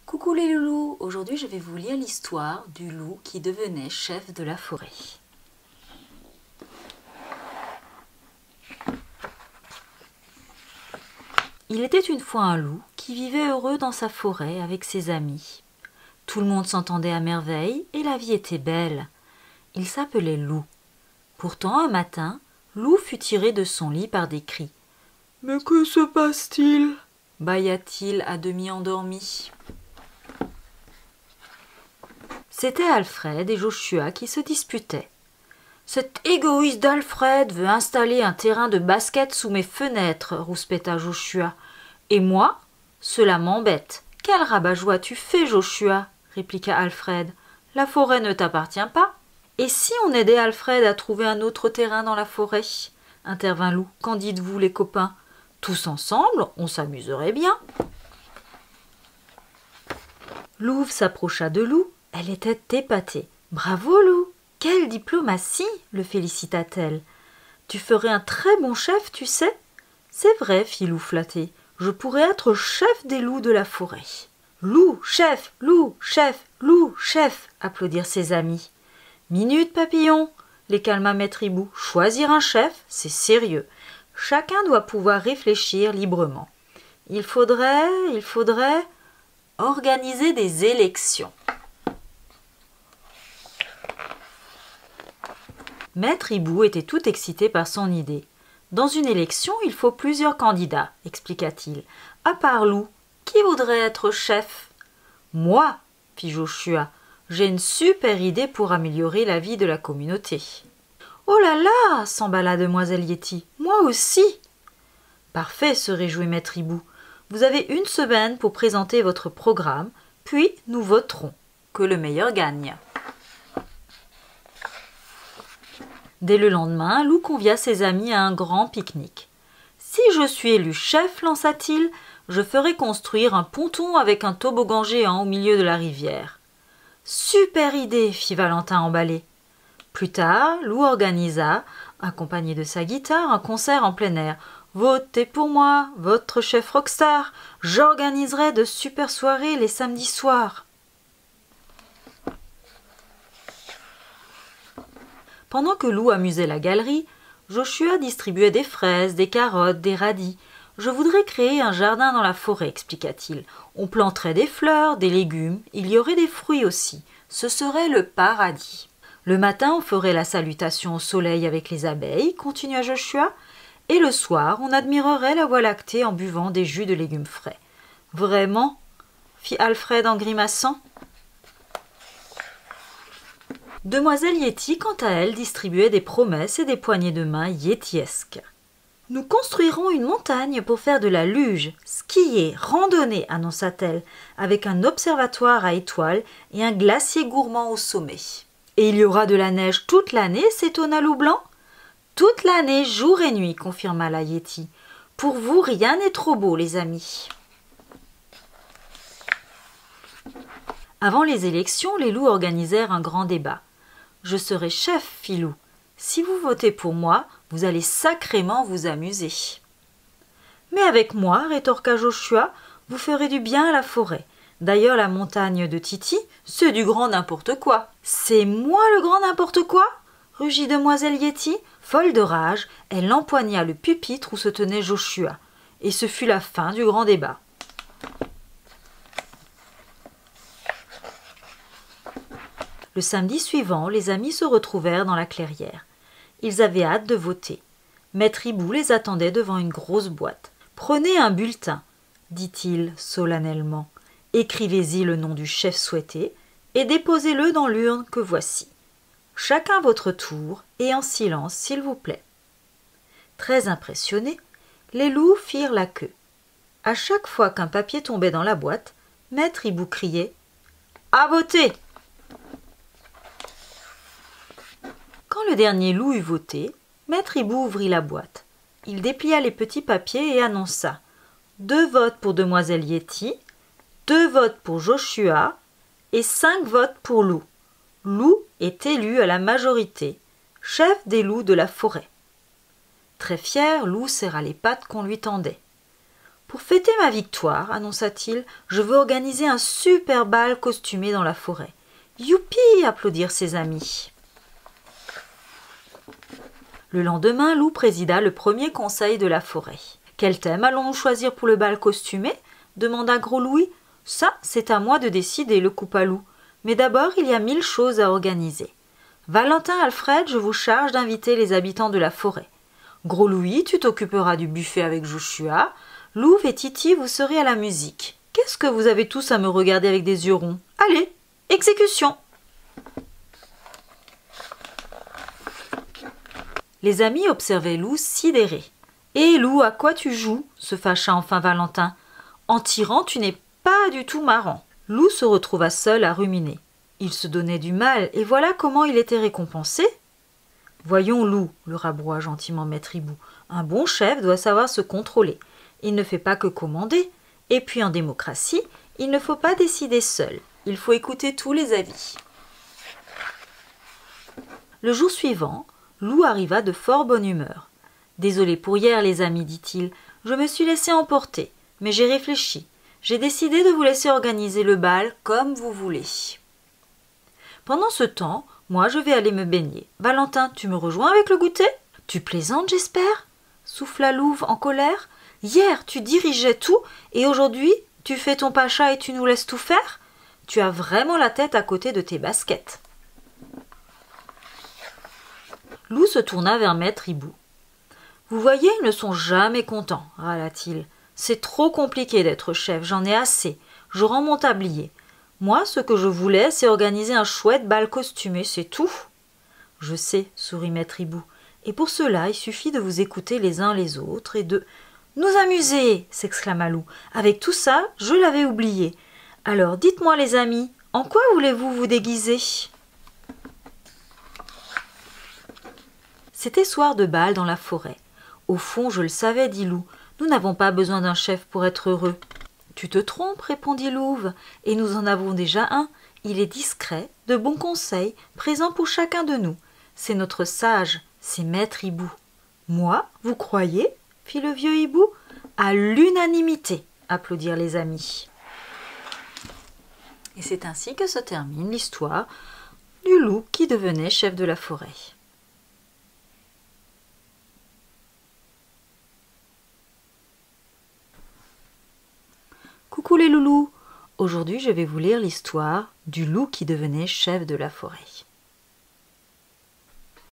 Coucou les loulous, aujourd'hui je vais vous lire l'histoire du loup qui devenait chef de la forêt. Il était une fois un loup qui vivait heureux dans sa forêt avec ses amis. Tout le monde s'entendait à merveille et la vie était belle. Il s'appelait Loup. Pourtant un matin, Loup fut tiré de son lit par des cris. « Mais que se passe-t-il » bâilla-t-il à demi endormi. C'étaient Alfred et Joshua qui se disputaient. « Cet égoïste d'Alfred veut installer un terrain de basket sous mes fenêtres, » rouspéta Joshua. « Et moi, cela m'embête. »« Quel rabat-joie tu fais, Joshua » répliqua Alfred. « La forêt ne t'appartient pas. »« Et si on aidait Alfred à trouver un autre terrain dans la forêt ?» intervint Loup. « Qu'en dites-vous, les copains ? Tous ensemble, on s'amuserait bien. » Louve s'approcha de Loup. Elle était épatée. « Bravo, Loup ! Quelle diplomatie !» le félicita-t-elle. « Tu ferais un très bon chef, tu sais. »« C'est vrai, fit Loup flatté. Je pourrais être chef des loups de la forêt. »« Loup, chef, loup, chef, loup, chef !» applaudirent ses amis. « Minute, papillon !» les calma Maître Hibou. « Choisir un chef, c'est sérieux. Chacun doit pouvoir réfléchir librement. Il faudrait organiser des élections. » Maître Hibou était tout excité par son idée. « Dans une élection, il faut plusieurs candidats, » expliqua-t-il. « À part Loup, qui voudrait être chef ?»« Moi, » fit Joshua. « J'ai une super idée pour améliorer la vie de la communauté. »« Oh là là !» s'emballa demoiselle Yeti. « Moi aussi !»« Parfait, » se réjouit Maître Hibou. « Vous avez une semaine pour présenter votre programme, puis nous voterons. Que le meilleur gagne. » Dès le lendemain, Loup convia ses amis à un grand pique-nique. « Si je suis élu chef, lança-t-il, je ferai construire un ponton avec un toboggan géant au milieu de la rivière. »« Super idée !» fit Valentin emballé. Plus tard, Loup organisa, accompagné de sa guitare, un concert en plein air. « Votez pour moi, votre chef rockstar. J'organiserai de super soirées les samedis soirs. » Pendant que Loup amusait la galerie, Joshua distribuait des fraises, des carottes, des radis. « Je voudrais créer un jardin dans la forêt, » expliqua-t-il. « On planterait des fleurs, des légumes, il y aurait des fruits aussi. Ce serait le paradis. » Le matin, on ferait la salutation au soleil avec les abeilles, continua Joshua, et le soir, on admirerait la voie lactée en buvant des jus de légumes frais. « Vraiment ?» fit Alfred en grimaçant. Demoiselle Yeti, quant à elle, distribuait des promesses et des poignées de main yétiesques. « Nous construirons une montagne pour faire de la luge, skier, randonner, annonça-t-elle, avec un observatoire à étoiles et un glacier gourmand au sommet. « Et il y aura de la neige toute l'année, s'étonna Loup Blanc. « Toute l'année, jour et nuit, confirma la Yeti. « Pour vous, rien n'est trop beau, les amis. » Avant les élections, les loups organisèrent un grand débat. « Je serai chef, fit Loup. Si vous votez pour moi, vous allez sacrément vous amuser. »« Mais avec moi, rétorqua Joshua, vous ferez du bien à la forêt. D'ailleurs, la montagne de Titi, c'est du grand n'importe quoi. »« C'est moi le grand n'importe quoi ?» rugit demoiselle Yeti. Folle de rage, elle empoigna le pupitre où se tenait Joshua. Et ce fut la fin du grand débat. Le samedi suivant, les amis se retrouvèrent dans la clairière. Ils avaient hâte de voter. Maître Hibou les attendait devant une grosse boîte. « Prenez un bulletin, » dit-il solennellement. « Écrivez-y le nom du chef souhaité et déposez-le dans l'urne que voici. Chacun votre tour et en silence, s'il vous plaît. » Très impressionnés, les loups firent la queue. À chaque fois qu'un papier tombait dans la boîte, Maître Hibou criait « À voter !» Quand le dernier loup eut voté, Maître Hibou ouvrit la boîte. Il déplia les petits papiers et annonça « 2 votes pour demoiselle Yeti, 2 votes pour Joshua et 5 votes pour Loup. Loup est élu à la majorité, chef des loups de la forêt. » Très fier, Loup serra les pattes qu'on lui tendait. Pour fêter ma victoire, annonça-t-il, je veux organiser un super bal costumé dans la forêt. Youpi! Applaudirent ses amis. Le lendemain, Loup présida le premier conseil de la forêt. Quel thème allons-nous choisir pour le bal costumé? Demanda Gros Louis. Ça, c'est à moi de décider, le coupa Loup. Mais d'abord, il y a 1000 choses à organiser. Valentin, Alfred, je vous charge d'inviter les habitants de la forêt. Gros Louis, tu t'occuperas du buffet avec Joshua. Louve et Titi, vous serez à la musique. Qu'est-ce que vous avez tous à me regarder avec des yeux ronds? Allez, exécution! Les amis observaient Loup sidéré. « Hé Loup, à quoi tu joues ?» se fâcha enfin Valentin. « En tirant, tu n'es pas du tout marrant. » Loup se retrouva seul à ruminer. Il se donnait du mal, et voilà comment il était récompensé. « Voyons Loup, le rabroua gentiment Maître Hibou, un bon chef doit savoir se contrôler. Il ne fait pas que commander. Et puis en démocratie, il ne faut pas décider seul. Il faut écouter tous les avis. » Le jour suivant, Loup arriva de fort bonne humeur. « Désolé pour hier, les amis, dit-il. Je me suis laissé emporter, mais j'ai réfléchi. J'ai décidé de vous laisser organiser le bal comme vous voulez. Pendant ce temps, moi je vais aller me baigner. Valentin, tu me rejoins avec le goûter? Tu plaisantes, j'espère? Souffla Louve en colère. Hier, tu dirigeais tout, et aujourd'hui, tu fais ton pacha et tu nous laisses tout faire? Tu as vraiment la tête à côté de tes baskets. Loup se tourna vers Maître Hibou. « Vous voyez, ils ne sont jamais contents, râla-t-il. C'est trop compliqué d'être chef, j'en ai assez. Je rends mon tablier. Moi, ce que je voulais, c'est organiser un chouette bal costumé, c'est tout. »« Je sais, sourit Maître Hibou. Et pour cela, il suffit de vous écouter les uns les autres et de... »« Nous amuser !» s'exclama Loup. « Avec tout ça, je l'avais oublié. Alors, dites-moi les amis, en quoi voulez-vous vous déguiser ?» C'était soir de bal dans la forêt. Au fond, je le savais, dit Loup, nous n'avons pas besoin d'un chef pour être heureux. Tu te trompes, répondit Louve, et nous en avons déjà un. Il est discret, de bons conseils, présent pour chacun de nous. C'est notre sage, c'est Maître Hibou. Moi, vous croyez? Fit le vieux hibou. À l'unanimité, applaudirent les amis. Et c'est ainsi que se termine l'histoire du loup qui devenait chef de la forêt. Coucou les loulous! Aujourd'hui, je vais vous lire l'histoire du loup qui devenait chef de la forêt.